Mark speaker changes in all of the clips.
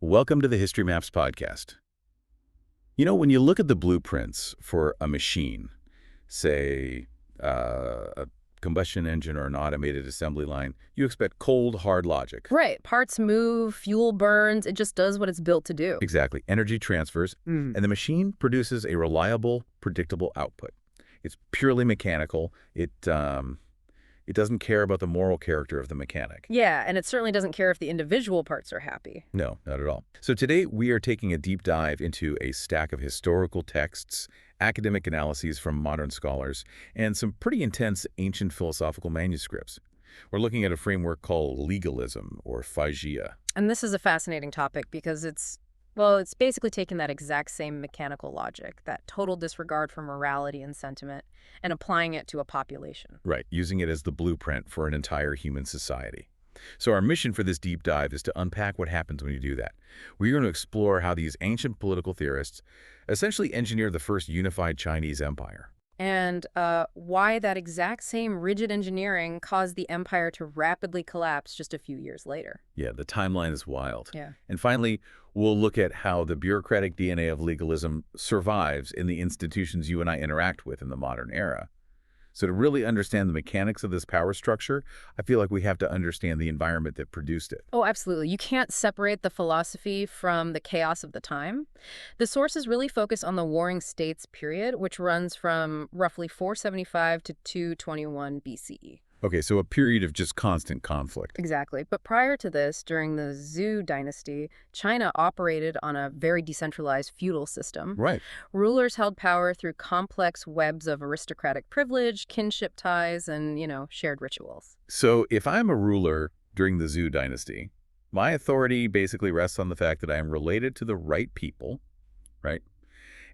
Speaker 1: Welcome to the History Maps podcast. You know, when you look at the blueprints for a machine, say a combustion engine or an automated assembly line, you expect cold, hard logic.
Speaker 2: Right. Parts move, fuel burns, it just does what it's built to do.
Speaker 1: Exactly. Energy transfers, and the machine produces a reliable, predictable output. It's purely mechanical. It doesn't care about the moral character of the mechanic.
Speaker 2: Yeah, and it certainly doesn't care if the individual parts are happy.
Speaker 1: No, not at all. So today we are taking a deep dive into a stack of historical texts, academic analyses from modern scholars, and some pretty intense ancient philosophical manuscripts. We're looking at a framework called legalism, or phagia.
Speaker 2: And this is a fascinating topic because it's basically taking that exact same mechanical logic, that total disregard for morality and sentiment, and applying it to a population.
Speaker 1: Right, using it as the blueprint for an entire human society. So our mission for this deep dive is to unpack what happens when you do that. We're going to explore how these ancient political theorists essentially engineered the first unified Chinese empire.
Speaker 2: And why that exact same rigid engineering caused the empire to rapidly collapse just a few years later.
Speaker 1: Yeah, the timeline is wild.
Speaker 2: Yeah.
Speaker 1: And finally, we'll look at how the bureaucratic DNA of legalism survives in the institutions you and I interact with in the modern era. So to really understand the mechanics of this power structure, I feel like we have to understand the environment that produced it.
Speaker 2: Oh, absolutely. You can't separate the philosophy from the chaos of the time. The sources really focus on the Warring States period, which runs from roughly 475 to 221 BCE.
Speaker 1: Okay, so a period of just constant conflict.
Speaker 2: Exactly. But prior to this, during the Zhou dynasty, China operated on a very decentralized feudal system.
Speaker 1: Right.
Speaker 2: Rulers held power through complex webs of aristocratic privilege, kinship ties, and, shared rituals.
Speaker 1: So if I'm a ruler during the Zhou dynasty, my authority basically rests on the fact that I am related to the right people, right?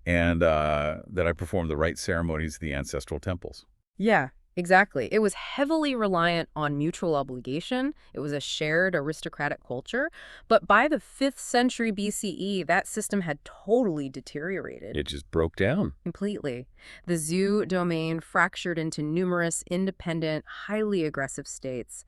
Speaker 1: And that I perform the right ceremonies at the ancestral temples.
Speaker 2: Yeah. Exactly. It was heavily reliant on mutual obligation. It was a shared aristocratic culture. But by the 5th century BCE, that system had totally deteriorated.
Speaker 1: It just broke down.
Speaker 2: Completely. The Zhou domain fractured into numerous independent, highly aggressive states,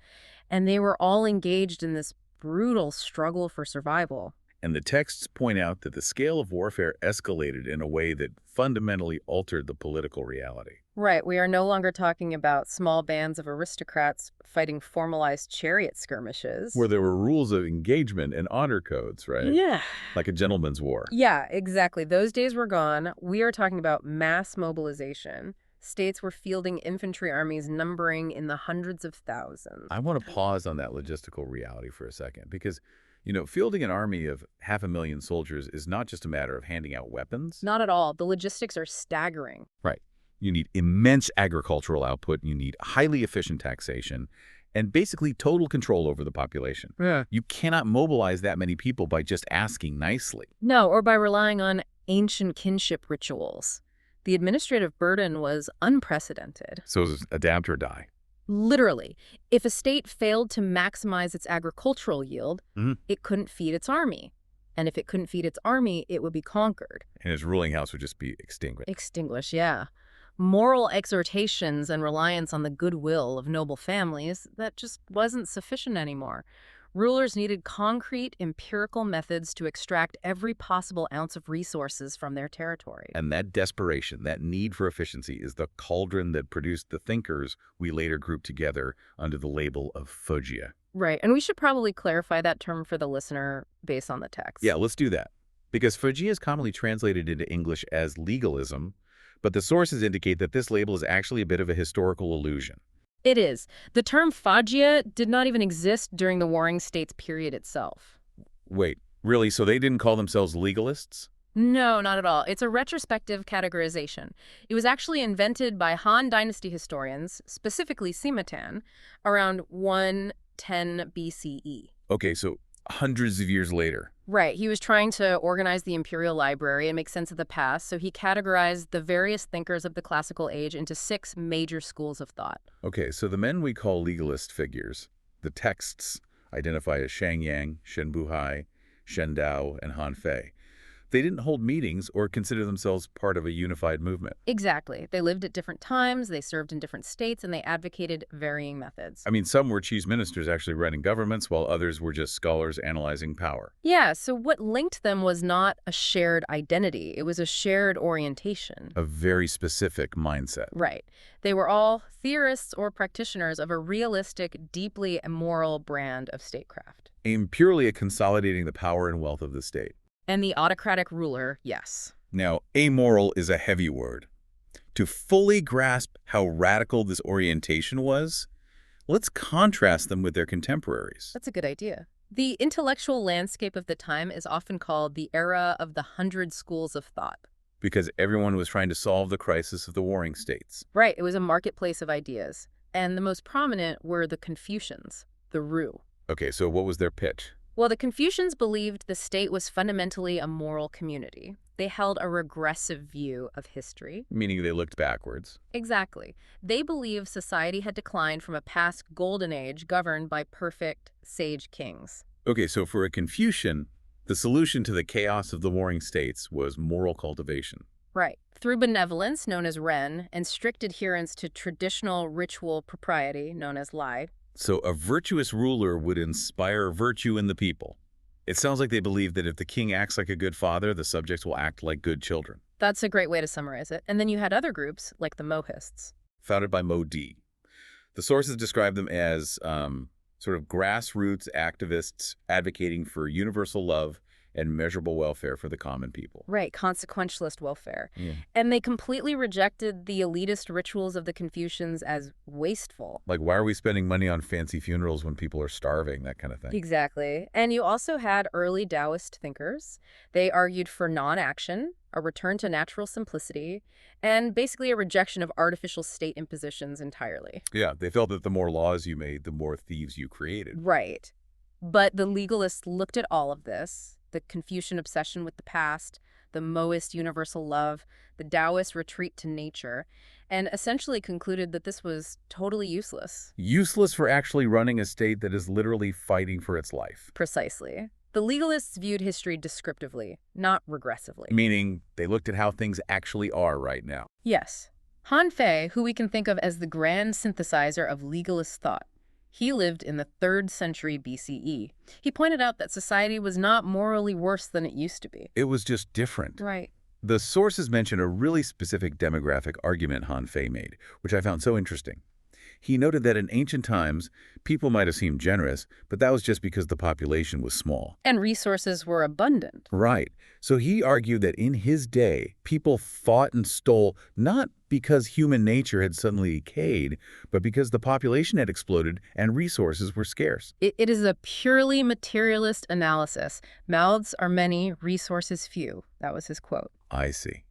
Speaker 2: and they were all engaged in this brutal struggle for survival.
Speaker 1: And the texts point out that the scale of warfare escalated in a way that fundamentally altered the political reality.
Speaker 2: Right. We are no longer talking about small bands of aristocrats fighting formalized chariot skirmishes.
Speaker 1: Where there were rules of engagement and honor codes, right?
Speaker 2: Yeah.
Speaker 1: Like a gentleman's war.
Speaker 2: Yeah, exactly. Those days were gone. We are talking about mass mobilization. States were fielding infantry armies numbering in the hundreds of thousands.
Speaker 1: I want to pause on that logistical reality for a second because fielding an army of 500,000 soldiers is not just a matter of handing out weapons.
Speaker 2: Not at all. The logistics are staggering.
Speaker 1: Right. You need immense agricultural output, you need highly efficient taxation, and basically total control over the population.
Speaker 2: Yeah.
Speaker 1: You cannot mobilize that many people by just asking nicely.
Speaker 2: No, or by relying on ancient kinship rituals. The administrative burden was unprecedented.
Speaker 1: So it's adapt or die.
Speaker 2: Literally. If a state failed to maximize its agricultural yield, it couldn't feed its army. And if it couldn't feed its army, it would be conquered.
Speaker 1: And its ruling house would just be extinguished.
Speaker 2: Extinguished, yeah. Moral exhortations and reliance on the goodwill of noble families, that just wasn't sufficient anymore. Rulers needed concrete, empirical methods to extract every possible ounce of resources from their territory.
Speaker 1: And that desperation, that need for efficiency, is the cauldron that produced the thinkers we later grouped together under the label of phagia.
Speaker 2: Right, and we should probably clarify that term for the listener based on the text.
Speaker 1: Yeah, let's do that. Because phagia is commonly translated into English as legalism, but the sources indicate that this label is actually a bit of a historical illusion.
Speaker 2: It is. The term phagia did not even exist during the Warring States period itself.
Speaker 1: Wait, really? So they didn't call themselves legalists?
Speaker 2: No, not at all. It's a retrospective categorization. It was actually invented by Han Dynasty historians, specifically Sima Tan, around 110 BCE.
Speaker 1: Okay, so hundreds of years later.
Speaker 2: Right. He was trying to organize the imperial library and make sense of the past, so he categorized the various thinkers of the classical age into 6 major schools of thought.
Speaker 1: Okay, so the men we call legalist figures, the texts identify as Shang, Shen Buhai, Shen Dao, and Han Fei. They didn't hold meetings or consider themselves part of a unified movement.
Speaker 2: Exactly. They lived at different times, they served in different states, and they advocated varying methods.
Speaker 1: I mean, some were chief ministers actually running governments, while others were just scholars analyzing power.
Speaker 2: Yeah, so what linked them was not a shared identity, it was a shared orientation.
Speaker 1: A very specific mindset.
Speaker 2: Right. They were all theorists or practitioners of a realistic, deeply immoral brand of statecraft.
Speaker 1: Aimed purely at consolidating the power and wealth of the state.
Speaker 2: And the autocratic ruler, yes.
Speaker 1: Now, amoral is a heavy word. To fully grasp how radical this orientation was, let's contrast them with their contemporaries.
Speaker 2: That's a good idea. The intellectual landscape of the time is often called the era of the 100 schools of thought.
Speaker 1: Because everyone was trying to solve the crisis of the warring states.
Speaker 2: Right, it was a marketplace of ideas. And the most prominent were the Confucians, the Ru.
Speaker 1: Okay, so what was their pitch?
Speaker 2: Well, the Confucians believed the state was fundamentally a moral community. They held a regressive view of history.
Speaker 1: Meaning they looked backwards.
Speaker 2: Exactly. They believed society had declined from a past golden age governed by perfect, sage kings.
Speaker 1: Okay, so for a Confucian, the solution to the chaos of the warring states was moral cultivation.
Speaker 2: Right. Through benevolence, known as Ren, and strict adherence to traditional ritual propriety, known as Lai.
Speaker 1: So a virtuous ruler would inspire virtue in the people. It sounds like they believe that if the king acts like a good father, the subjects will act like good children.
Speaker 2: That's a great way to summarize it. And then you had other groups, like the Mohists.
Speaker 1: Founded by Mo D. The sources describe them as sort of grassroots activists advocating for universal love and measurable welfare for the common people.
Speaker 2: Right, consequentialist welfare.
Speaker 1: Yeah.
Speaker 2: And they completely rejected the elitist rituals of the Confucians as wasteful.
Speaker 1: Like, why are we spending money on fancy funerals when people are starving, that kind of thing?
Speaker 2: Exactly. And you also had early Daoist thinkers. They argued for non-action, a return to natural simplicity, and basically a rejection of artificial state impositions entirely.
Speaker 1: Yeah, they felt that the more laws you made, the more thieves you created.
Speaker 2: Right. But the legalists looked at all of this, the Confucian obsession with the past, the Moist universal love, the Daoist retreat to nature, and essentially concluded that this was totally useless.
Speaker 1: Useless for actually running a state that is literally fighting for its life.
Speaker 2: Precisely. The legalists viewed history descriptively, not regressively.
Speaker 1: Meaning they looked at how things actually are right now.
Speaker 2: Yes. Han Fei, who we can think of as the grand synthesizer of legalist thought, he lived in the 3rd century BCE. He pointed out that society was not morally worse than it used to be.
Speaker 1: It was just different.
Speaker 2: Right.
Speaker 1: The sources mention a really specific demographic argument Han Fei made, which I found so interesting. He noted that in ancient times, people might have seemed generous, but that was just because the population was small.
Speaker 2: And resources were abundant.
Speaker 1: Right. So he argued that in his day, people fought and stole not because human nature had suddenly decayed, but because the population had exploded and resources were scarce.
Speaker 2: It is a purely materialist analysis. Mouths are many, resources few. That was his quote.
Speaker 1: I see.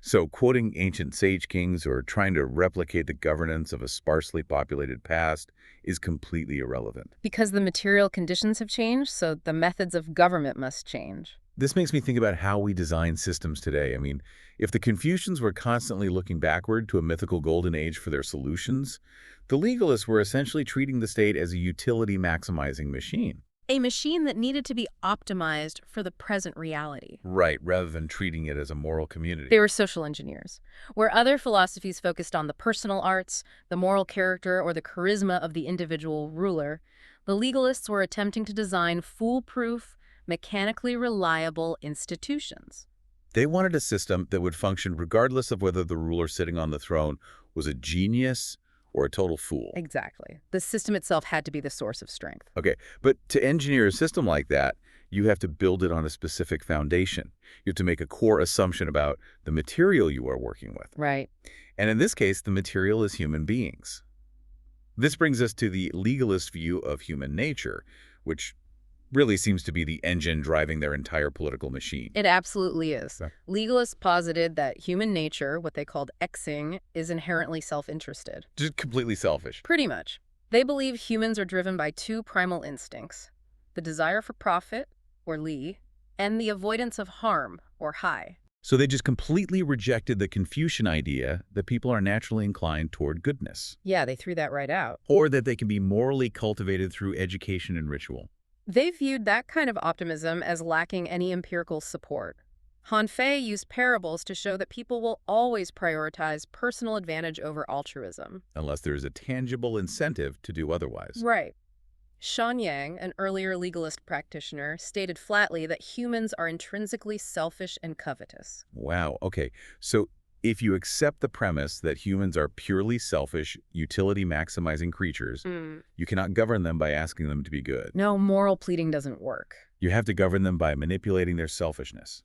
Speaker 1: So quoting ancient sage kings or trying to replicate the governance of a sparsely populated past is completely irrelevant.
Speaker 2: Because the material conditions have changed, so the methods of government must change.
Speaker 1: This makes me think about how we design systems today. I mean, if the Confucians were constantly looking backward to a mythical golden age for their solutions, the legalists were essentially treating the state as a utility-maximizing machine.
Speaker 2: A machine that needed to be optimized for the present reality.
Speaker 1: Right, rather than treating it as a moral community.
Speaker 2: They were social engineers, where other philosophies focused on the personal arts, the moral character, or the charisma of the individual ruler. The legalists were attempting to design foolproof, mechanically reliable institutions.
Speaker 1: They wanted a system that would function regardless of whether the ruler sitting on the throne was a genius or a total fool.
Speaker 2: Exactly. The system itself had to be the source of strength.
Speaker 1: Okay, but to engineer a system like that, you have to build it on a specific foundation. You have to make a core assumption about the material you are working with.
Speaker 2: Right.
Speaker 1: And in this case, the material is human beings. This brings us to the legalist view of human nature, which really seems to be the engine driving their entire political machine.
Speaker 2: It absolutely is.
Speaker 1: So-
Speaker 2: Legalists posited that human nature, what they called Xing, is inherently self-interested.
Speaker 1: Just completely selfish.
Speaker 2: Pretty much. They believe humans are driven by 2 primal instincts, the desire for profit, or Li, and the avoidance of harm, or Hai.
Speaker 1: So they just completely rejected the Confucian idea that people are naturally inclined toward goodness,
Speaker 2: Yeah, they threw that right out.
Speaker 1: or that they can be morally cultivated through education and ritual.
Speaker 2: They viewed that kind of optimism as lacking any empirical support. Han Fei used parables to show that people will always prioritize personal advantage over altruism.
Speaker 1: Unless there is a tangible incentive to do otherwise.
Speaker 2: Right. Shang, an earlier legalist practitioner, stated flatly that humans are intrinsically selfish and covetous.
Speaker 1: Wow, okay. So if you accept the premise that humans are purely selfish, utility-maximizing creatures, you cannot govern them by asking them to be good.
Speaker 2: No, moral pleading doesn't work.
Speaker 1: You have to govern them by manipulating their selfishness.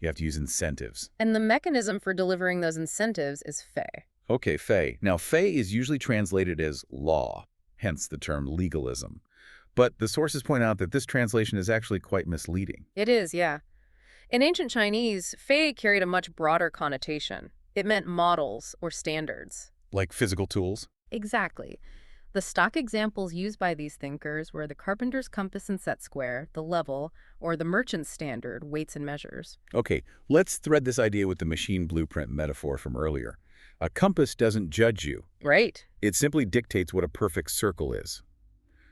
Speaker 1: You have to use incentives.
Speaker 2: And the mechanism for delivering those incentives is Fei.
Speaker 1: Okay, Fei. Now, Fei is usually translated as law, hence the term legalism. But the sources point out that this translation is actually quite misleading.
Speaker 2: It is, yeah. In ancient Chinese, Fei carried a much broader connotation. It meant models or standards.
Speaker 1: Like physical tools?
Speaker 2: Exactly. The stock examples used by these thinkers were the carpenter's compass and set square, the level, or the merchant's standard, weights and measures.
Speaker 1: Okay, let's thread this idea with the machine blueprint metaphor from earlier. A compass doesn't judge you.
Speaker 2: Right.
Speaker 1: It simply dictates what a perfect circle is.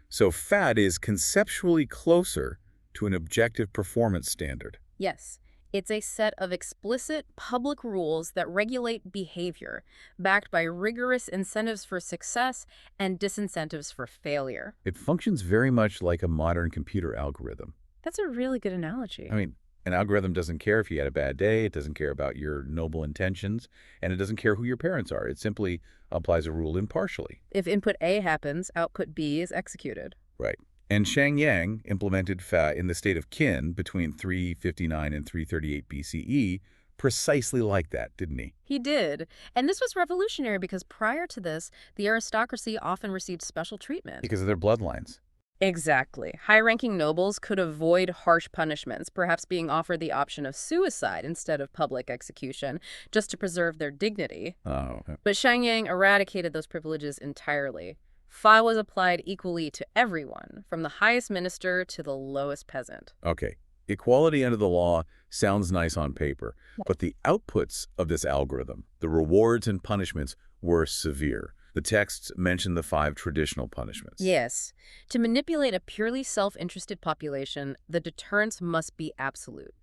Speaker 1: So FAD is conceptually closer to an objective performance standard.
Speaker 2: Yes. It's a set of explicit public rules that regulate behavior, backed by rigorous incentives for success and disincentives for failure.
Speaker 1: It functions very much like a modern computer algorithm.
Speaker 2: That's a really good analogy.
Speaker 1: I mean, an algorithm doesn't care if you had a bad day, it doesn't care about your noble intentions, and it doesn't care who your parents are. It simply applies a rule impartially.
Speaker 2: If input A happens, output B is executed.
Speaker 1: Right. And Shang implemented Fa in the state of Qin between 359 and 338 BCE precisely like that, didn't he?
Speaker 2: He did. And this was revolutionary because prior to this, the aristocracy often received special treatment.
Speaker 1: Because of their bloodlines.
Speaker 2: Exactly. High-ranking nobles could avoid harsh punishments, perhaps being offered the option of suicide instead of public execution, just to preserve their dignity.
Speaker 1: Oh.
Speaker 2: But Shang eradicated those privileges entirely. Fa was applied equally to everyone, from the highest minister to the lowest peasant.
Speaker 1: Okay. Equality under the law sounds nice on paper, but the outputs of this algorithm, the rewards and punishments, were severe. The texts mention the 5 traditional punishments.
Speaker 2: Yes. To manipulate a purely self-interested population, the deterrence must be absolute.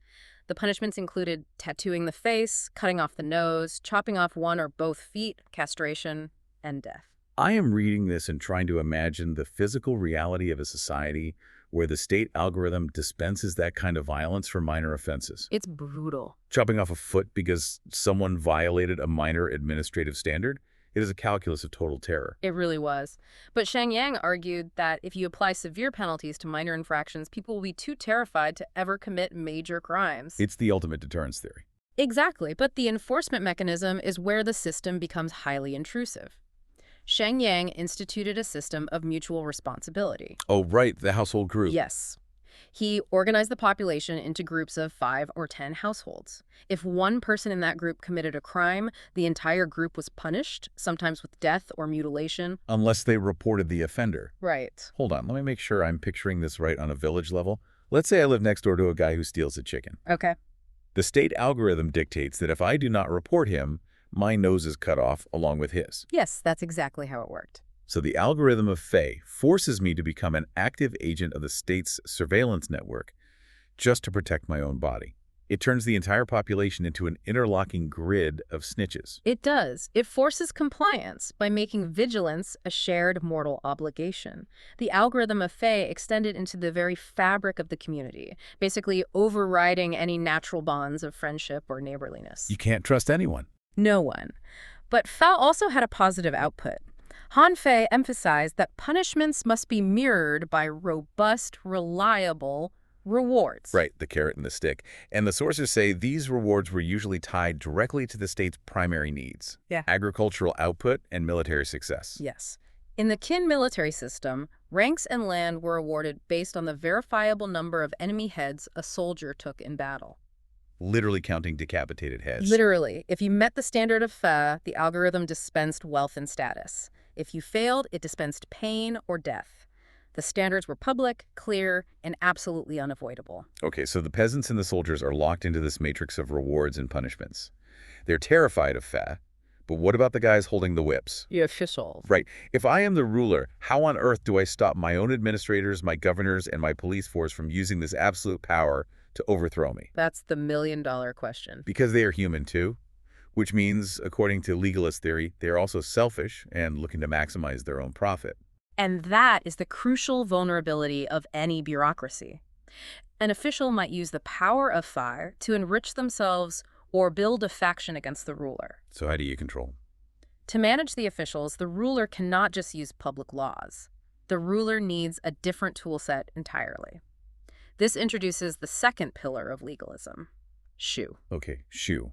Speaker 2: The punishments included tattooing the face, cutting off the nose, chopping off one or both feet, castration, and death.
Speaker 1: I am reading this and trying to imagine the physical reality of a society where the state algorithm dispenses that kind of violence for minor offenses.
Speaker 2: It's brutal.
Speaker 1: Chopping off a foot because someone violated a minor administrative standard? It is a calculus of total terror.
Speaker 2: It really was. But Shang argued that if you apply severe penalties to minor infractions, people will be too terrified to ever commit major crimes.
Speaker 1: It's the ultimate deterrence theory.
Speaker 2: Exactly, but the enforcement mechanism is where the system becomes highly intrusive. Shang instituted a system of mutual responsibility.
Speaker 1: Oh, right, the household group.
Speaker 2: Yes. He organized the population into groups of 5 or 10 households. If one person in that group committed a crime, the entire group was punished, sometimes with death or mutilation.
Speaker 1: Unless they reported the offender.
Speaker 2: Right.
Speaker 1: Hold on, let me make sure I'm picturing this right on a village level. Let's say I live next door to a guy who steals a chicken.
Speaker 2: Okay.
Speaker 1: The state algorithm dictates that if I do not report him, my nose is cut off along with his.
Speaker 2: Yes, that's exactly how it worked.
Speaker 1: So the algorithm of Fei forces me to become an active agent of the state's surveillance network just to protect my own body. It turns the entire population into an interlocking grid of snitches.
Speaker 2: It does. It forces compliance by making vigilance a shared moral obligation. The algorithm of Fei extended into the very fabric of the community, basically overriding any natural bonds of friendship or neighborliness.
Speaker 1: You can't trust anyone.
Speaker 2: No one. But Fa also had a positive output. Han Fei emphasized that punishments must be mirrored by robust, reliable rewards.
Speaker 1: Right, the carrot and the stick. And the sources say these rewards were usually tied directly to the state's primary needs.
Speaker 2: Yeah.
Speaker 1: Agricultural output and military success.
Speaker 2: Yes. In the Qin military system, ranks and land were awarded based on the verifiable number of enemy heads a soldier took in battle.
Speaker 1: Literally counting decapitated heads.
Speaker 2: Literally. If you met the standard of Fa, the algorithm dispensed wealth and status. If you failed, it dispensed pain or death. The standards were public, clear, and absolutely unavoidable.
Speaker 1: Okay, so the peasants and the soldiers are locked into this matrix of rewards and punishments. They're terrified of Fa, but what about the guys holding the whips?
Speaker 2: The officials.
Speaker 1: Right. If I am the ruler, how on earth do I stop my own administrators, my governors, and my police force from using this absolute power to overthrow me?
Speaker 2: That's the million-dollar question.
Speaker 1: Because they are human too, which means, according to legalist theory, they are also selfish and looking to maximize their own profit.
Speaker 2: And that is the crucial vulnerability of any bureaucracy. An official might use the power of fire to enrich themselves or build a faction against the ruler.
Speaker 1: So how do you control?
Speaker 2: To manage the officials, the ruler cannot just use public laws. The ruler needs a different tool set entirely. This introduces the second pillar of legalism, shu.
Speaker 1: Okay, shu,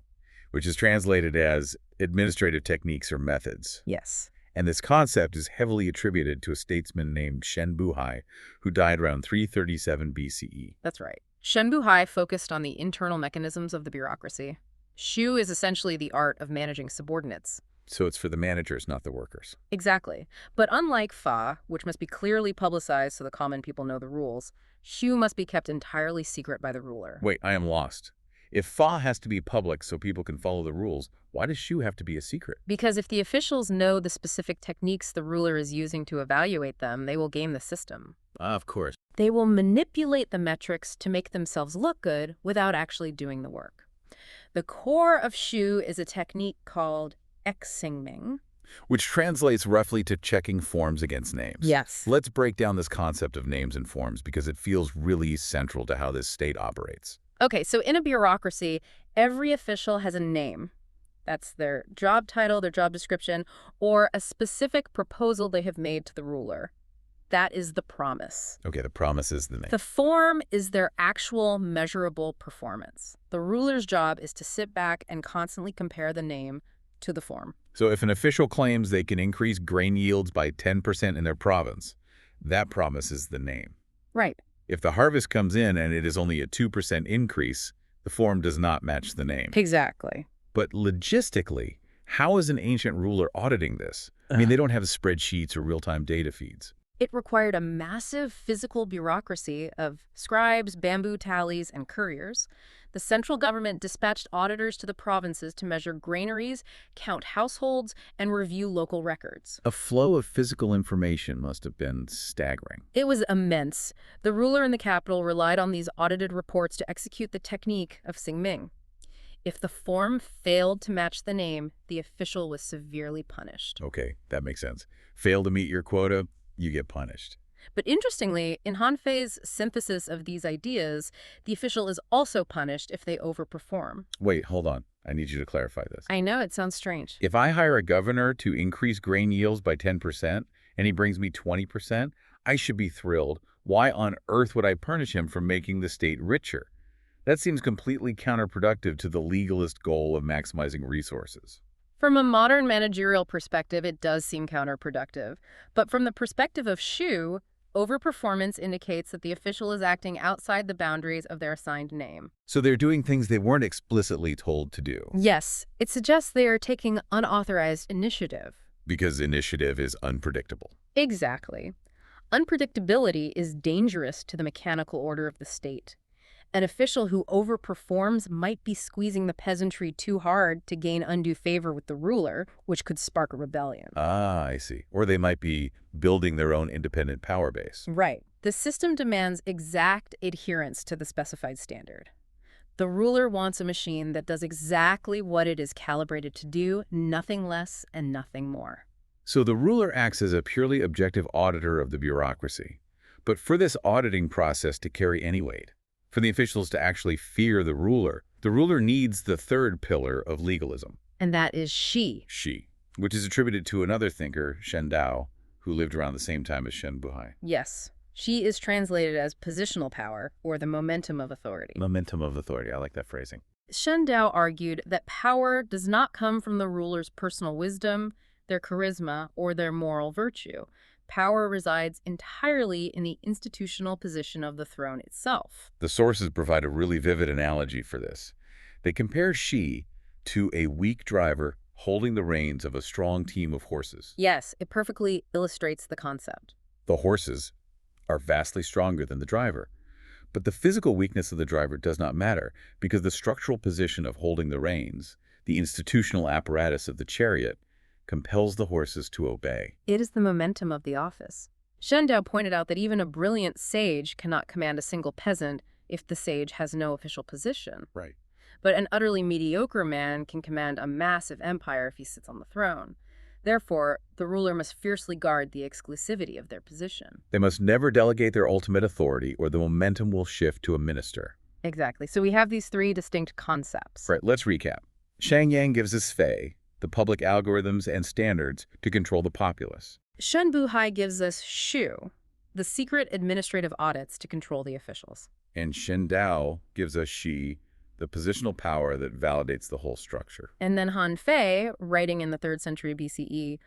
Speaker 1: which is translated as administrative techniques or methods.
Speaker 2: Yes.
Speaker 1: And this concept is heavily attributed to a statesman named Shen Buhai, who died around 337 BCE.
Speaker 2: That's right. Shen Buhai focused on the internal mechanisms of the bureaucracy. Shu is essentially the art of managing subordinates.
Speaker 1: So it's for the managers, not the workers.
Speaker 2: Exactly. But unlike Fa, which must be clearly publicized so the common people know the rules, Shu must be kept entirely secret by the ruler.
Speaker 1: Wait, I am lost. If Fa has to be public so people can follow the rules, why does Shu have to be a secret?
Speaker 2: Because if the officials know the specific techniques the ruler is using to evaluate them, they will game the system.
Speaker 1: Of course.
Speaker 2: They will manipulate the metrics to make themselves look good without actually doing the work. The core of Shu is a technique called exingming,
Speaker 1: Which translates roughly to checking forms against names.
Speaker 2: Yes.
Speaker 1: Let's break down this concept of names and forms because it feels really central to how this state operates.
Speaker 2: Okay, so in a bureaucracy, every official has a name. That's their job title, their job description, or a specific proposal they have made to the ruler. That is the promise.
Speaker 1: Okay, the promise is the name.
Speaker 2: The form is their actual measurable performance. The ruler's job is to sit back and constantly compare the name to the form.
Speaker 1: So if an official claims they can increase grain yields by 10% in their province, that promise is the name.
Speaker 2: Right.
Speaker 1: If the harvest comes in and it is only a 2% increase, the form does not match the name.
Speaker 2: Exactly.
Speaker 1: But logistically, how is an ancient ruler auditing this? I mean, they don't have spreadsheets or real-time data feeds.
Speaker 2: It required a massive physical bureaucracy of scribes, bamboo tallies, and couriers. The central government dispatched auditors to the provinces to measure granaries, count households, and review local records.
Speaker 1: A flow of physical information must have been staggering.
Speaker 2: It was immense. The ruler in the capital relied on these audited reports to execute the technique of Xingming. If the form failed to match the name, the official was severely punished.
Speaker 1: Okay, that makes sense. Fail to meet your quota, you get punished.
Speaker 2: But interestingly, in Han Fei's synthesis of these ideas, the official is also punished if they overperform.
Speaker 1: Wait, hold on. I need you to clarify this.
Speaker 2: I know, it sounds strange.
Speaker 1: If I hire a governor to increase grain yields by 10% and he brings me 20%, I should be thrilled. Why on earth would I punish him for making the state richer? That seems completely counterproductive to the legalist goal of maximizing resources.
Speaker 2: From a modern managerial perspective, it does seem counterproductive. But from the perspective of Shu, overperformance indicates that the official is acting outside the boundaries of their assigned name.
Speaker 1: So they're doing things they weren't explicitly told to do.
Speaker 2: Yes, it suggests they are taking unauthorized initiative.
Speaker 1: Because initiative is unpredictable.
Speaker 2: Exactly. Unpredictability is dangerous to the mechanical order of the state. An official who overperforms might be squeezing the peasantry too hard to gain undue favor with the ruler, which could spark a rebellion.
Speaker 1: Ah, I see. Or they might be building their own independent power base.
Speaker 2: Right. The system demands exact adherence to the specified standard. The ruler wants a machine that does exactly what it is calibrated to do, nothing less and nothing more.
Speaker 1: So the ruler acts as a purely objective auditor of the bureaucracy. But for this auditing process to carry any weight, for the officials to actually fear the ruler needs the third pillar of legalism.
Speaker 2: And that is Shi.
Speaker 1: Shi, which is attributed to another thinker, Shen Dao, who lived around the same time as Shen Buhai.
Speaker 2: Shi is translated as positional power, or the momentum of authority.
Speaker 1: Momentum of authority. I like that phrasing.
Speaker 2: Shen Dao argued that power does not come from the ruler's personal wisdom, their charisma, or their moral virtue. Power resides entirely in the institutional position of the throne itself.
Speaker 1: The sources provide a really vivid analogy for this. They compare Shi to a weak driver holding the reins of a strong team of horses.
Speaker 2: Yes, it perfectly illustrates the concept.
Speaker 1: The horses are vastly stronger than the driver. But the physical weakness of the driver does not matter because the structural position of holding the reins, the institutional apparatus of the chariot, compels the horses to obey.
Speaker 2: It is the momentum of the office. Shen Dao pointed out that even a brilliant sage cannot command a single peasant if the sage has no official position.
Speaker 1: Right.
Speaker 2: But an utterly mediocre man can command a massive empire if he sits on the throne. Therefore, the ruler must fiercely guard the exclusivity of their position.
Speaker 1: They must never delegate their ultimate authority or the momentum will shift to a minister.
Speaker 2: Exactly. So we have these three distinct concepts.
Speaker 1: Right, let's recap. Shang gives us Fei, the public algorithms and standards to control the populace.
Speaker 2: Shen Buhai gives us Shu, the secret administrative audits to control the officials.
Speaker 1: And Shen Dao gives us Shi, the positional power that validates the whole structure.
Speaker 2: And then Han Fei, writing in the 3rd century BCE,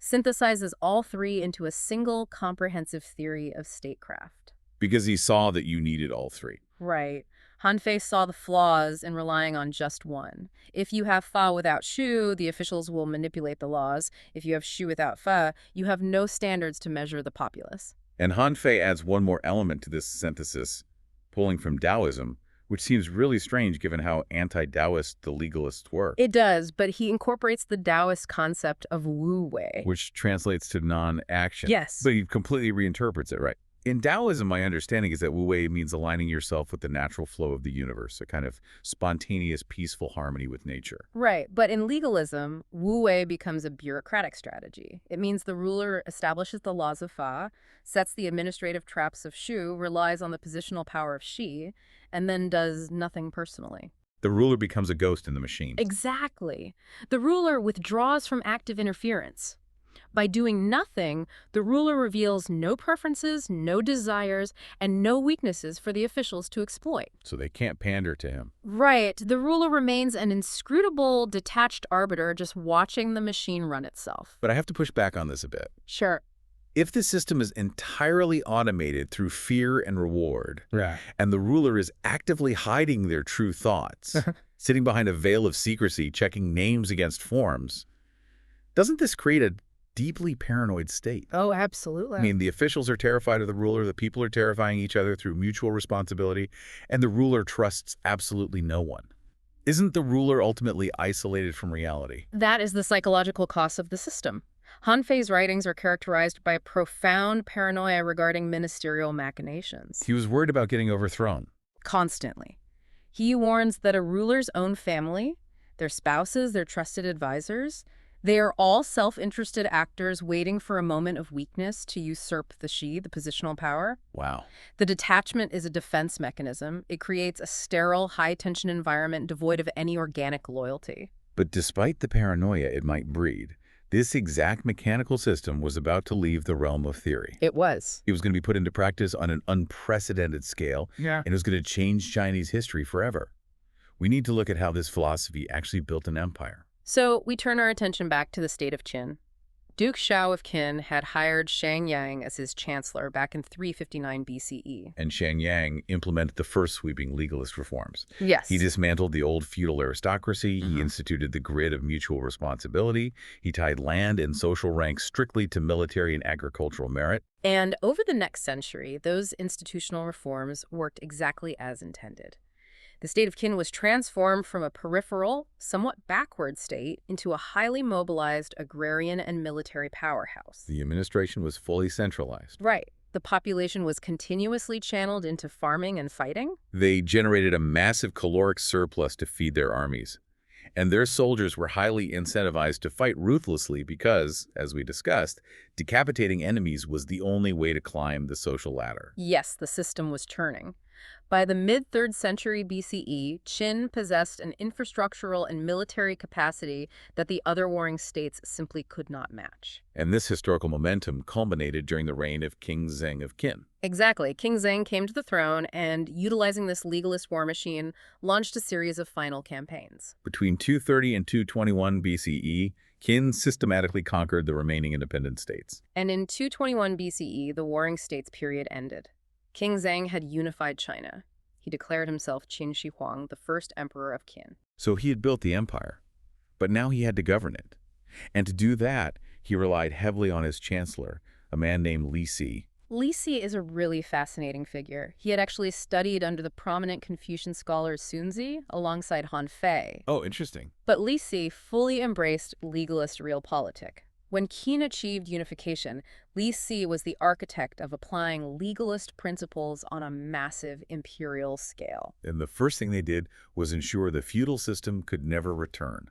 Speaker 2: synthesizes all three into a single comprehensive theory of statecraft.
Speaker 1: Because he saw that you needed all three.
Speaker 2: Right. Han Fei saw the flaws in relying on just one. If you have Fa without Shu, the officials will manipulate the laws. If you have Shu without Fa, you have no standards to measure the populace.
Speaker 1: And Han Fei adds one more element to this synthesis, pulling from Daoism, which seems really strange given how anti-Daoist the legalists were.
Speaker 2: It does, but he incorporates the Daoist concept of Wu Wei.
Speaker 1: Which translates to non-action.
Speaker 2: Yes.
Speaker 1: But he completely reinterprets it, right? In Taoism, my understanding is that Wu Wei means aligning yourself with the natural flow of the universe, a kind of spontaneous, peaceful harmony with nature.
Speaker 2: Right, but in legalism, Wu Wei becomes a bureaucratic strategy. It means the ruler establishes the laws of Fa, sets the administrative traps of Shu, relies on the positional power of Shi, and then does nothing personally.
Speaker 1: The ruler becomes a ghost in the machine.
Speaker 2: Exactly. The ruler withdraws from active interference. By doing nothing, the ruler reveals no preferences, no desires, and no weaknesses for the officials to exploit.
Speaker 1: So they can't pander to him.
Speaker 2: Right. The ruler remains an inscrutable, detached arbiter just watching the machine run itself.
Speaker 1: But I have to push back on this a bit.
Speaker 2: Sure.
Speaker 1: If the system is entirely automated through fear and reward,
Speaker 3: Right.
Speaker 1: and the ruler is actively hiding their true thoughts, sitting behind a veil of secrecy, checking names against forms, doesn't this create a deeply paranoid state?
Speaker 2: Oh, absolutely.
Speaker 1: I mean, the officials are terrified of the ruler, the people are terrifying each other through mutual responsibility, and the ruler trusts absolutely no one. Isn't the ruler ultimately isolated from reality?
Speaker 2: That is the psychological cost of the system. Han Fei's writings are characterized by profound paranoia regarding ministerial machinations.
Speaker 1: He was worried about getting overthrown.
Speaker 2: Constantly. He warns that a ruler's own family, their spouses, their trusted advisors, they are all self-interested actors waiting for a moment of weakness to usurp the Shi, the positional power.
Speaker 1: Wow.
Speaker 2: The detachment is a defense mechanism. It creates a sterile, high-tension environment devoid of any organic loyalty.
Speaker 1: But despite the paranoia it might breed, this exact mechanical system was about to leave the realm of theory.
Speaker 2: It was.
Speaker 1: It was going to be put into practice on an unprecedented scale,
Speaker 3: Yeah.
Speaker 1: and it was going to change Chinese history forever. We need to look at how this philosophy actually built an empire.
Speaker 2: So we turn our attention back to the state of Qin. Duke Shao of Qin had hired Shang as his chancellor back in 359 BCE.
Speaker 1: And Shang implemented the first sweeping legalist reforms.
Speaker 2: Yes.
Speaker 1: He dismantled the old feudal aristocracy. He instituted the grid of mutual responsibility. He tied land and social rank strictly to military and agricultural merit.
Speaker 2: And over the next century, those institutional reforms worked exactly as intended. The state of Qin was transformed from a peripheral, somewhat backward state into a highly mobilized agrarian and military powerhouse.
Speaker 1: The administration was fully centralized.
Speaker 2: Right. The population was continuously channeled into farming and fighting.
Speaker 1: They generated a massive caloric surplus to feed their armies. And their soldiers were highly incentivized to fight ruthlessly because, as we discussed, decapitating enemies was the only way to climb the social ladder.
Speaker 2: Yes, the system was turning. By the mid-3rd century BCE, Qin possessed an infrastructural and military capacity that the other warring states simply could not match.
Speaker 1: And this historical momentum culminated during the reign of King Zheng of Qin.
Speaker 2: Exactly. King Zheng came to the throne and, utilizing this legalist war machine, launched a series of final campaigns.
Speaker 1: Between 230 and 221 BCE, Qin systematically conquered the remaining independent states.
Speaker 2: And in 221 BCE, the warring states period ended. King Zheng had unified China. He declared himself Qin Shi Huang, the first emperor of Qin.
Speaker 1: So he had built the empire, but now he had to govern it. And to do that, he relied heavily on his chancellor, a man named Li Si.
Speaker 2: Li Si is a really fascinating figure. He had actually studied under the prominent Confucian scholar Sun Zi alongside Han Fei.
Speaker 1: Oh, interesting.
Speaker 2: But Li Si fully embraced legalist realpolitik. When Qin achieved unification, Li Si was the architect of applying legalist principles on a massive imperial scale.
Speaker 1: And the first thing they did was ensure the feudal system could never return.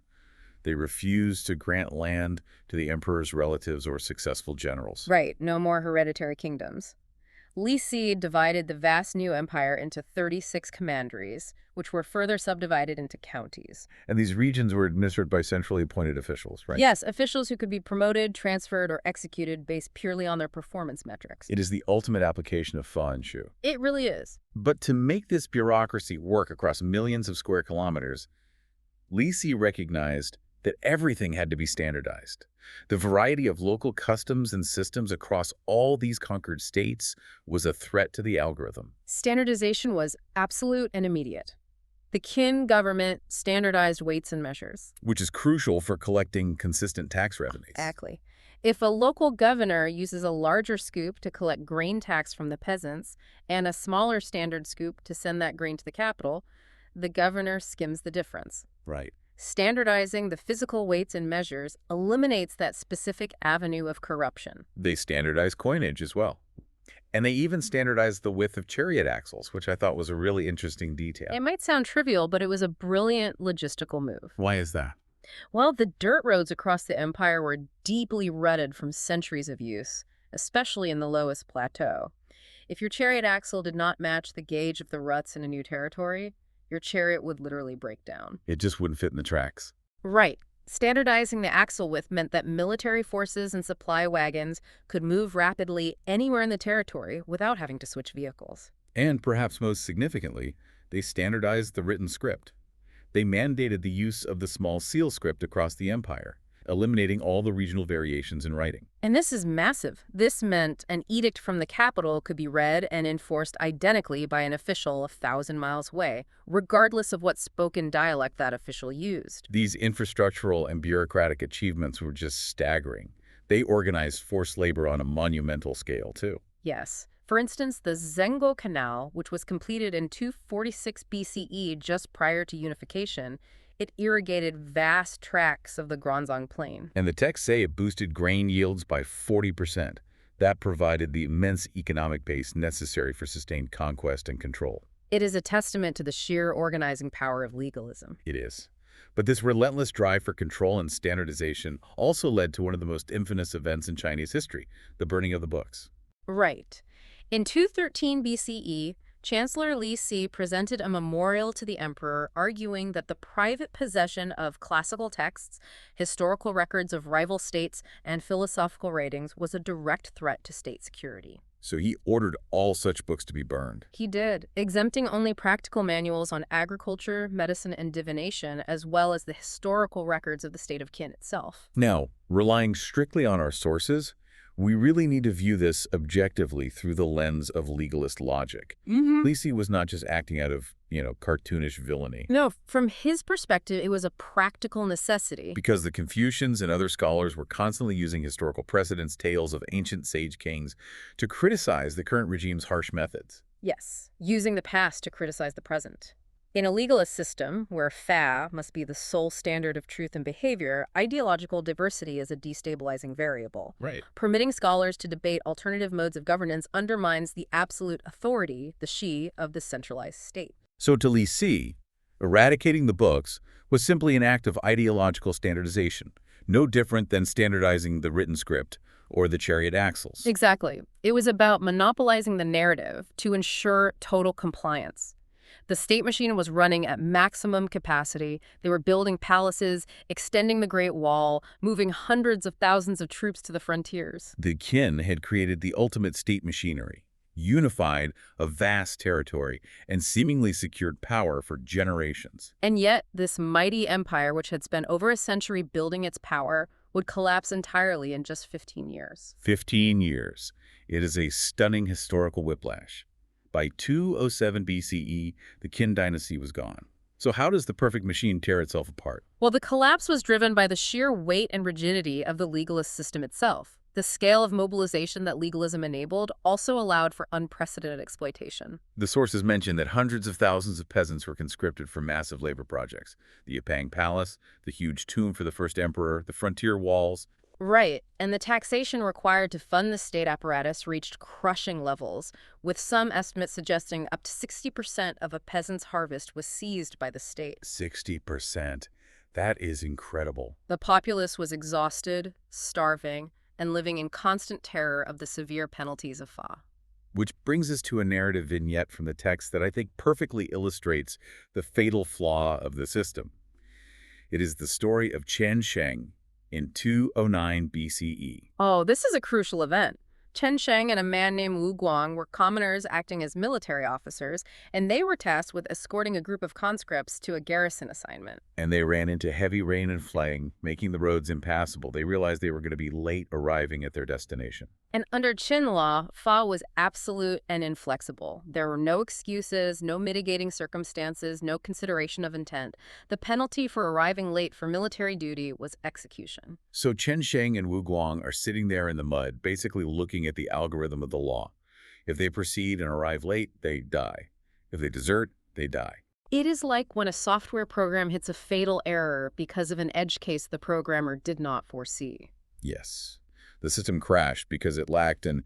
Speaker 1: They refused to grant land to the emperor's relatives or successful generals.
Speaker 2: Right, no more hereditary kingdoms. Li Si divided the vast new empire into 36 commanderies, which were further subdivided into counties.
Speaker 1: And these regions were administered by centrally appointed officials, right?
Speaker 2: Yes, officials who could be promoted, transferred, or executed based purely on their performance metrics.
Speaker 1: It is the ultimate application of Fa and Shu.
Speaker 2: It really is.
Speaker 1: But to make this bureaucracy work across millions of square kilometers, Li Si recognized that everything had to be standardized. The variety of local customs and systems across all these conquered states was a threat to the algorithm.
Speaker 2: Standardization was absolute and immediate. The Qin government standardized weights and measures.
Speaker 1: Which is crucial for collecting consistent tax revenues.
Speaker 2: Exactly. If a local governor uses a larger scoop to collect grain tax from the peasants and a smaller standard scoop to send that grain to the capital, the governor skims the difference.
Speaker 1: Right.
Speaker 2: Standardizing the physical weights and measures eliminates that specific avenue of corruption.
Speaker 1: They standardized coinage as well. And they even standardized the width of chariot axles, which I thought was a really interesting detail.
Speaker 2: It might sound trivial, but it was a brilliant logistical move.
Speaker 1: Why is that?
Speaker 2: Well, the dirt roads across the empire were deeply rutted from centuries of use, especially in the lowest plateau. If your chariot axle did not match the gauge of the ruts in a new territory, your chariot would literally break down.
Speaker 1: It just wouldn't fit in the tracks.
Speaker 2: Right. Standardizing the axle width meant that military forces and supply wagons could move rapidly anywhere in the territory without having to switch vehicles.
Speaker 1: And perhaps most significantly, they standardized the written script. They mandated the use of the small seal script across the empire, eliminating all the regional variations in writing.
Speaker 2: And this is massive. This meant an edict from the capital could be read and enforced identically by an official 1,000 miles away, regardless of what spoken dialect that official used.
Speaker 1: These infrastructural and bureaucratic achievements were just staggering. They organized forced labor on a monumental scale, too.
Speaker 2: Yes. For instance, the Zengou Canal, which was completed in 246 BCE just prior to unification, it irrigated vast tracts of the Granzang Plain.
Speaker 1: And the texts say it boosted grain yields by 40%. That provided the immense economic base necessary for sustained conquest and control.
Speaker 2: It is a testament to the sheer organizing power of legalism.
Speaker 1: It is. But this relentless drive for control and standardization also led to one of the most infamous events in Chinese history, the burning of the books.
Speaker 2: Right. In 213 BCE, Chancellor Li Si presented a memorial to the emperor arguing that the private possession of classical texts, historical records of rival states, and philosophical writings was a direct threat to state security.
Speaker 1: So he ordered all such books to be burned.
Speaker 2: He did, exempting only practical manuals on agriculture, medicine, and divination, as well as the historical records of the state of Qin itself.
Speaker 1: Now, relying strictly on our sources, we really need to view this objectively through the lens of legalist logic. Li Si was not just acting out of, cartoonish villainy.
Speaker 2: No, from his perspective, it was a practical necessity.
Speaker 1: Because the Confucians and other scholars were constantly using historical precedents, tales of ancient sage kings, to criticize the current regime's harsh methods.
Speaker 2: Yes, using the past to criticize the present. In a legalist system, where fa must be the sole standard of truth and behavior, ideological diversity is a destabilizing variable.
Speaker 1: Right.
Speaker 2: Permitting scholars to debate alternative modes of governance undermines the absolute authority, the shi, of the centralized state.
Speaker 1: So to Li Si, eradicating the books was simply an act of ideological standardization, no different than standardizing the written script or the chariot axles.
Speaker 2: Exactly. It was about monopolizing the narrative to ensure total compliance. The state machine was running at maximum capacity. They were building palaces, extending the Great Wall, moving hundreds of thousands of troops to the frontiers.
Speaker 1: The Qin had created the ultimate state machinery, unified a vast territory, and seemingly secured power for generations.
Speaker 2: And yet, this mighty empire, which had spent over a century building its power, would collapse entirely in just 15 years.
Speaker 1: 15 years. It is a stunning historical whiplash. By 207 BCE, the Qin dynasty was gone. So how does the perfect machine tear itself apart?
Speaker 2: Well, the collapse was driven by the sheer weight and rigidity of the legalist system itself. The scale of mobilization that legalism enabled also allowed for unprecedented exploitation.
Speaker 1: The sources mention that hundreds of thousands of peasants were conscripted for massive labor projects. The Yapang Palace, the huge tomb for the first emperor, the frontier walls.
Speaker 2: Right, and the taxation required to fund the state apparatus reached crushing levels, with some estimates suggesting up to 60% of a peasant's harvest was seized by the state.
Speaker 1: 60%. That is incredible.
Speaker 2: The populace was exhausted, starving, and living in constant terror of the severe penalties of fa.
Speaker 1: Which brings us to a narrative vignette from the text that I think perfectly illustrates the fatal flaw of the system. It is the story of Shang in 209 BCE.
Speaker 2: Oh, this is a crucial event. Shang and a man named Wu Guang were commoners acting as military officers, and they were tasked with escorting a group of conscripts to a garrison assignment.
Speaker 1: And they ran into heavy rain and flooding, making the roads impassable. They realized they were going to be late arriving at their destination.
Speaker 2: And under Qin law, fa was absolute and inflexible. There were no excuses, no mitigating circumstances, no consideration of intent. The penalty for arriving late for military duty was execution.
Speaker 1: So Shang and Wu Guang are sitting there in the mud, basically looking at the algorithm of the law. If they proceed and arrive late, they die. If they desert, they die.
Speaker 2: It is like when a software program hits a fatal error because of an edge case the programmer did not foresee.
Speaker 1: Yes. The system crashed because it lacked an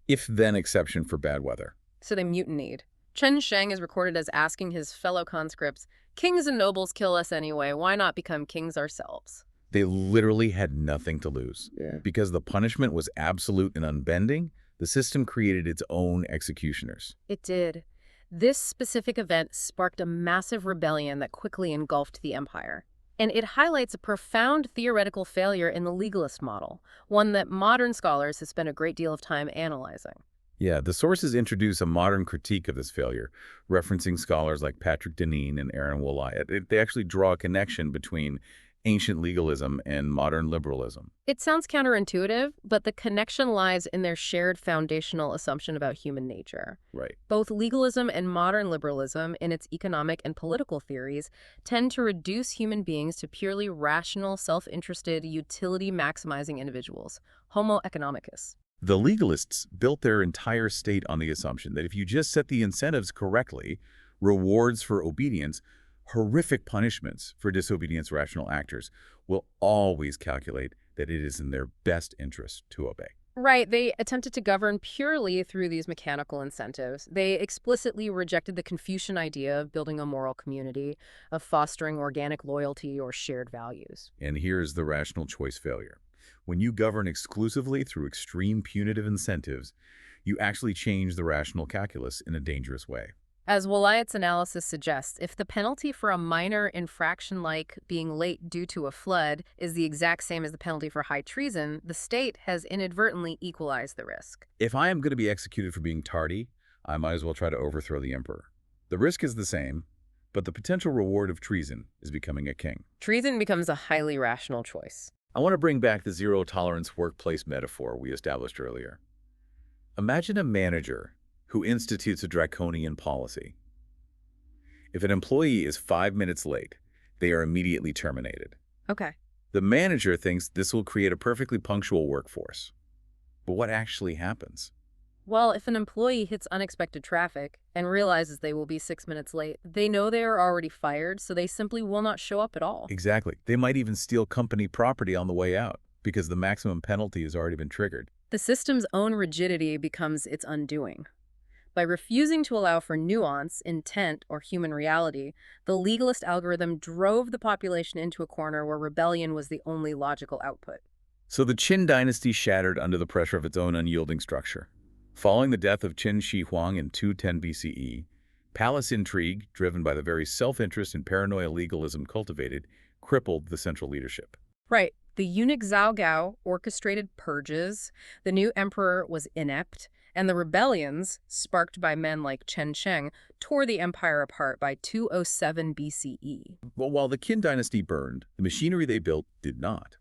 Speaker 1: if-then exception for bad weather.
Speaker 2: So they mutinied. Shang is recorded as asking his fellow conscripts, "Kings and nobles kill us anyway, why not become kings ourselves?"
Speaker 1: They literally had nothing to lose.
Speaker 2: Yeah.
Speaker 1: Because the punishment was absolute and unbending, the system created its own executioners.
Speaker 2: It did. This specific event sparked a massive rebellion that quickly engulfed the empire. And it highlights a profound theoretical failure in the legalist model, one that modern scholars have spent a great deal of time analyzing.
Speaker 1: Yeah, the sources introduce a modern critique of this failure, referencing scholars like Patrick Deneen and Aaron Woolley. They actually draw a connection between ancient legalism and modern liberalism.
Speaker 2: It sounds counterintuitive, but the connection lies in their shared foundational assumption about human nature.
Speaker 1: Right.
Speaker 2: Both legalism and modern liberalism, in its economic and political theories, tend to reduce human beings to purely rational, self-interested, utility-maximizing individuals, homo economicus.
Speaker 1: The legalists built their entire state on the assumption that if you just set the incentives correctly, rewards for obedience, horrific punishments for disobedience rational actors will always calculate that it is in their best interest to obey.
Speaker 2: Right, they attempted to govern purely through these mechanical incentives. They explicitly rejected the Confucian idea of building a moral community, of fostering organic loyalty or shared values.
Speaker 1: And here's the rational choice failure. When you govern exclusively through extreme punitive incentives, you actually change the rational calculus in a dangerous way.
Speaker 2: As Woolley's analysis suggests, if the penalty for a minor infraction like being late due to a flood is the exact same as the penalty for high treason, the state has inadvertently equalized the risk.
Speaker 1: If I am going to be executed for being tardy, I might as well try to overthrow the emperor. The risk is the same, but the potential reward of treason is becoming a king.
Speaker 2: Treason becomes a highly rational choice.
Speaker 1: I want to bring back the zero-tolerance workplace metaphor we established earlier. Imagine a manager who institutes a draconian policy. If an employee is 5 minutes late, they are immediately terminated.
Speaker 2: Okay.
Speaker 1: The manager thinks this will create a perfectly punctual workforce. But what actually happens?
Speaker 2: Well, if an employee hits unexpected traffic and realizes they will be 6 minutes late, they know they are already fired, so they simply will not show up at all.
Speaker 1: Exactly. They might even steal company property on the way out because the maximum penalty has already been triggered.
Speaker 2: The system's own rigidity becomes its undoing. By refusing to allow for nuance, intent, or human reality, the legalist algorithm drove the population into a corner where rebellion was the only logical output.
Speaker 1: So the Qin dynasty shattered under the pressure of its own unyielding structure. Following the death of Qin Shi Huang in 210 BCE, palace intrigue, driven by the very self-interest and paranoia legalism cultivated, crippled the central leadership.
Speaker 2: Right. The eunuch Zhao Gao orchestrated purges, the new emperor was inept, and the rebellions, sparked by men like Shang, tore the empire apart by 207 BCE.
Speaker 1: Well, while the Qin dynasty burned, the machinery they built did not.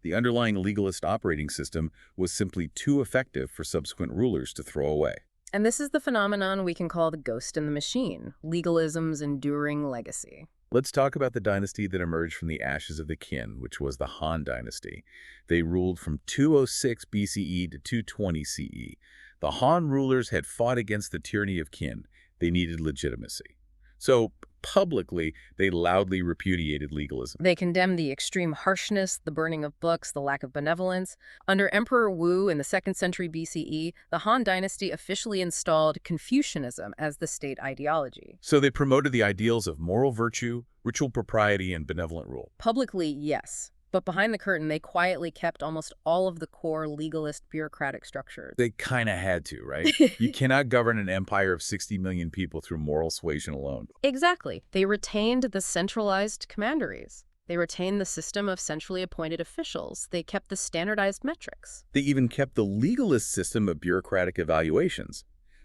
Speaker 1: The underlying legalist operating system was simply too effective for subsequent rulers to throw away.
Speaker 2: And this is the phenomenon we can call the ghost in the machine, legalism's enduring legacy.
Speaker 1: Let's talk about the dynasty that emerged from the ashes of the Qin, which was the Han dynasty. They ruled from 206 BCE to 220 CE. The Han rulers had fought against the tyranny of Qin. They needed legitimacy. So publicly, they loudly repudiated legalism.
Speaker 2: They condemned the extreme harshness, the burning of books, the lack of benevolence. Under Emperor Wu in the 2nd century BCE, the Han Dynasty officially installed Confucianism as the state ideology.
Speaker 1: So they promoted the ideals of moral virtue, ritual propriety, and benevolent rule.
Speaker 2: Publicly, yes. But behind the curtain, they quietly kept almost all of the core legalist bureaucratic structures.
Speaker 1: They kind of had to, right? You cannot govern an empire of 60 million people through moral suasion alone.
Speaker 2: Exactly. They retained the centralized commanderies. They retained the system of centrally appointed officials. They kept the standardized metrics.
Speaker 1: They even kept the legalist system of bureaucratic evaluations.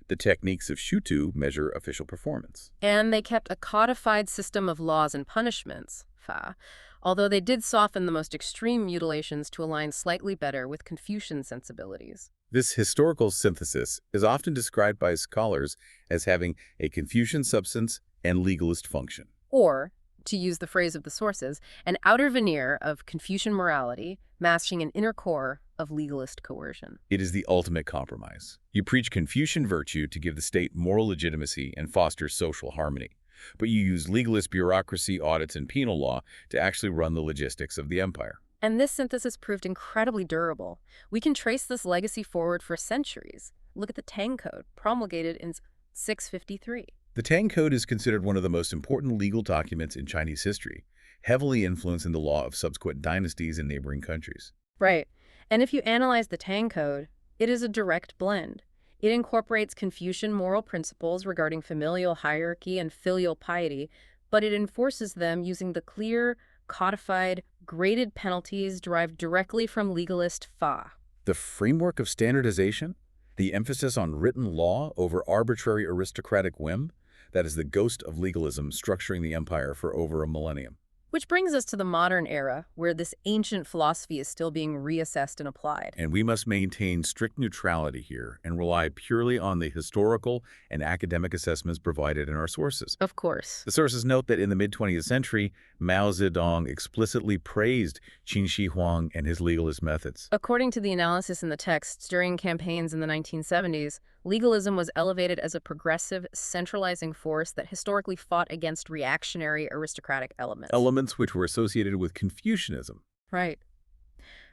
Speaker 1: The techniques of Shutu measure official performance.
Speaker 2: And they kept a codified system of laws and punishments, fa, although they did soften the most extreme mutilations to align slightly better with Confucian sensibilities.
Speaker 1: This historical synthesis is often described by scholars as having a Confucian substance and legalist function.
Speaker 2: Or, to use the phrase of the sources, an outer veneer of Confucian morality masking an inner core of legalist coercion.
Speaker 1: It is the ultimate compromise. You preach Confucian virtue to give the state moral legitimacy and foster social harmony, but you use legalist bureaucracy, audits, and penal law to actually run the logistics of the empire.
Speaker 2: And this synthesis proved incredibly durable. We can trace this legacy forward for centuries. Look at the Tang Code, promulgated in 653.
Speaker 1: The Tang Code is considered one of the most important legal documents in Chinese history, heavily influencing the law of subsequent dynasties in neighboring countries.
Speaker 2: Right. And if you analyze the Tang Code, it is a direct blend. It incorporates Confucian moral principles regarding familial hierarchy and filial piety, but it enforces them using the clear, codified, graded penalties derived directly from legalist fa.
Speaker 1: The framework of standardization, the emphasis on written law over arbitrary aristocratic whim, that is the ghost of legalism structuring the empire for over a millennium.
Speaker 2: Which brings us to the modern era, where this ancient philosophy is still being reassessed and applied.
Speaker 1: And we must maintain strict neutrality here and rely purely on the historical and academic assessments provided in our sources.
Speaker 2: Of course.
Speaker 1: The sources note that in the mid-20th century, Mao Zedong explicitly praised Qin Shi Huang and his legalist methods.
Speaker 2: According to the analysis in the texts, during campaigns in the 1970s, legalism was elevated as a progressive, centralizing force that historically fought against reactionary aristocratic elements.
Speaker 1: Elements which were associated with Confucianism.
Speaker 2: Right.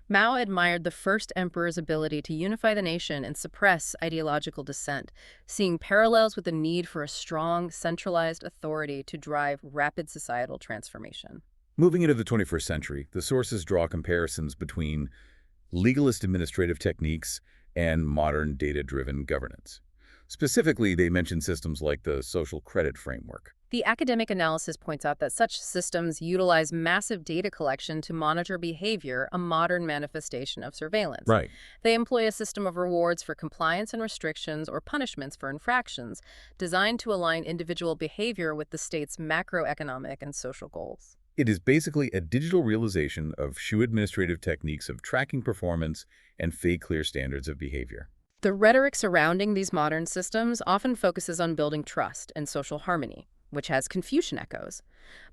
Speaker 2: Mao admired the first emperor's ability to unify the nation and suppress ideological dissent, seeing parallels with the need for a strong, centralized authority to drive rapid societal transformation.
Speaker 1: Moving into the 21st century, the sources draw comparisons between legalist administrative techniques and modern data-driven governance. Specifically, they mention systems like the social credit framework.
Speaker 2: The academic analysis points out that such systems utilize massive data collection to monitor behavior, a modern manifestation of surveillance.
Speaker 1: Right.
Speaker 2: They employ a system of rewards for compliance and restrictions or punishments for infractions, designed to align individual behavior with the state's macroeconomic and social goals.
Speaker 1: It is basically a digital realization of Shu administrative techniques of tracking performance and fake clear standards of behavior.
Speaker 2: The rhetoric surrounding these modern systems often focuses on building trust and social harmony, which has Confucian echoes.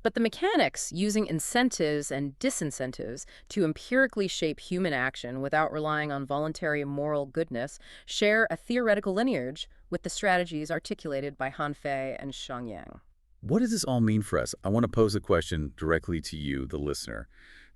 Speaker 2: But the mechanics, using incentives and disincentives to empirically shape human action without relying on voluntary moral goodness, share a theoretical lineage with the strategies articulated by Han Fei and Shang.
Speaker 1: What does this all mean for us? I want to pose a question directly to you, the listener.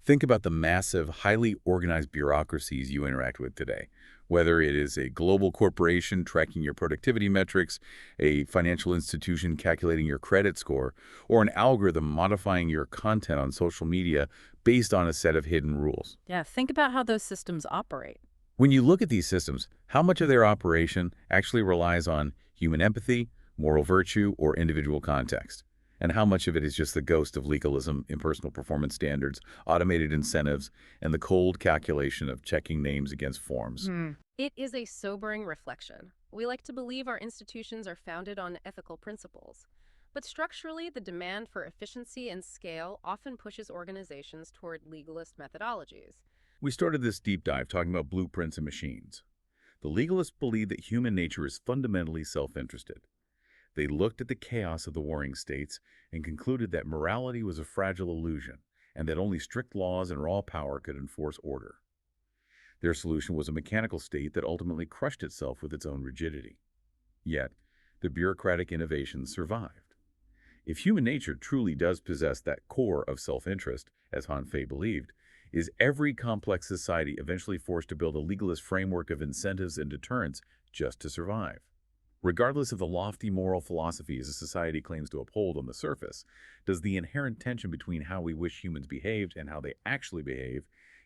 Speaker 1: Think about the massive, highly organized bureaucracies you interact with today. Whether it is a global corporation tracking your productivity metrics, a financial institution calculating your credit score, or an algorithm modifying your content on social media based on a set of hidden rules.
Speaker 2: Yeah, think about how those systems operate.
Speaker 1: When you look at these systems, how much of their operation actually relies on human empathy, moral virtue, or individual context? And how much of it is just the ghost of legalism, impersonal performance standards, automated incentives, and the cold calculation of checking names against forms?
Speaker 2: It is a sobering reflection. We like to believe our institutions are founded on ethical principles. But structurally, the demand for efficiency and scale often pushes organizations toward legalist methodologies.
Speaker 1: We started this deep dive talking about blueprints and machines. The legalists believe that human nature is fundamentally self-interested. They looked at the chaos of the warring states and concluded that morality was a fragile illusion and that only strict laws and raw power could enforce order. Their solution was a mechanical state that ultimately crushed itself with its own rigidity. Yet, the bureaucratic innovations survived. If human nature truly does possess that core of self-interest, as Han Fei believed, is every complex society eventually forced to build a legalist framework of incentives and deterrents just to survive? Regardless of the lofty moral philosophies a society claims to uphold on the surface, does the inherent tension between how we wish humans behaved and how they actually behave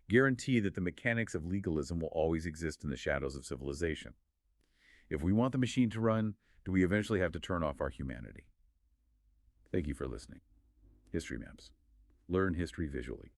Speaker 1: guarantee that the mechanics of legalism will always exist in the shadows of civilization? If we want the machine to run, do we eventually have to turn off our humanity? Thank you for listening. History Maps. Learn history visually.